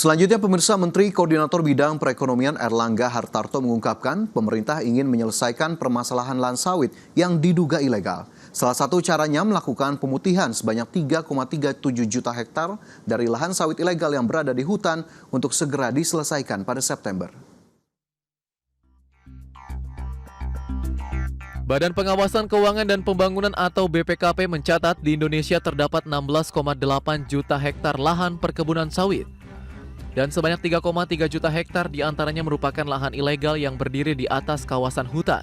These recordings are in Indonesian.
Selanjutnya, pemirsa, Menteri Koordinator Bidang Perekonomian Airlangga Hartarto mengungkapkan pemerintah ingin menyelesaikan permasalahan lahan sawit yang diduga ilegal. Salah satu caranya melakukan pemutihan sebanyak 3,37 juta hektar dari lahan sawit ilegal yang berada di hutan untuk segera diselesaikan pada September. Badan Pengawasan Keuangan dan Pembangunan atau BPKP mencatat di Indonesia terdapat 16,8 juta hektar lahan perkebunan sawit. Dan sebanyak 3,3 juta hektar diantaranya merupakan lahan ilegal yang berdiri di atas kawasan hutan.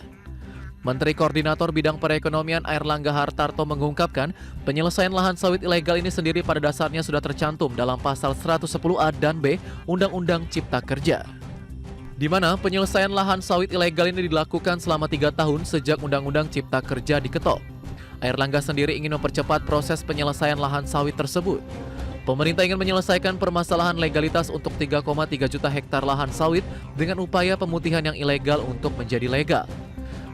Menteri Koordinator Bidang Perekonomian Airlangga Hartarto mengungkapkan penyelesaian lahan sawit ilegal ini sendiri pada dasarnya sudah tercantum dalam pasal 110A dan B Undang-Undang Cipta Kerja, di mana penyelesaian lahan sawit ilegal ini dilakukan selama 3 tahun sejak Undang-Undang Cipta Kerja diketok. Airlangga sendiri ingin mempercepat proses penyelesaian lahan sawit tersebut. Pemerintah ingin menyelesaikan permasalahan legalitas untuk 3,3 juta hektar lahan sawit dengan upaya pemutihan yang ilegal untuk menjadi legal.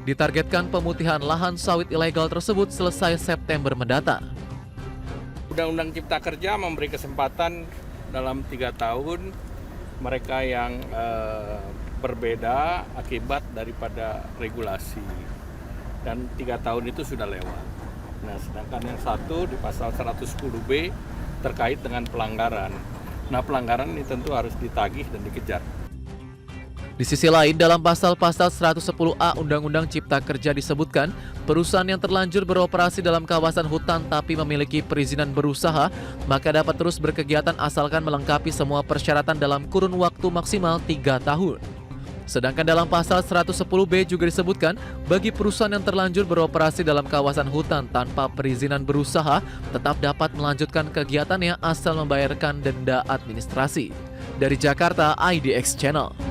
Ditargetkan pemutihan lahan sawit ilegal tersebut selesai September mendatang. Undang-Undang Cipta Kerja memberi kesempatan dalam 3 tahun mereka yang berbeda akibat daripada regulasi. Dan 3 tahun itu sudah lewat. Nah, sedangkan yang satu di pasal 110B terkait dengan pelanggaran. Nah, pelanggaran ini tentu harus ditagih dan dikejar. Di sisi lain, dalam pasal-pasal 110A Undang-Undang Cipta Kerja disebutkan, perusahaan yang terlanjur beroperasi dalam kawasan hutan tapi memiliki perizinan berusaha, maka dapat terus berkegiatan asalkan melengkapi semua persyaratan dalam kurun waktu maksimal 3 tahun. Sedangkan dalam pasal 110B juga disebutkan, bagi perusahaan yang terlanjur beroperasi dalam kawasan hutan tanpa perizinan berusaha, tetap dapat melanjutkan kegiatannya asal membayarkan denda administrasi. Dari Jakarta, IDX Channel.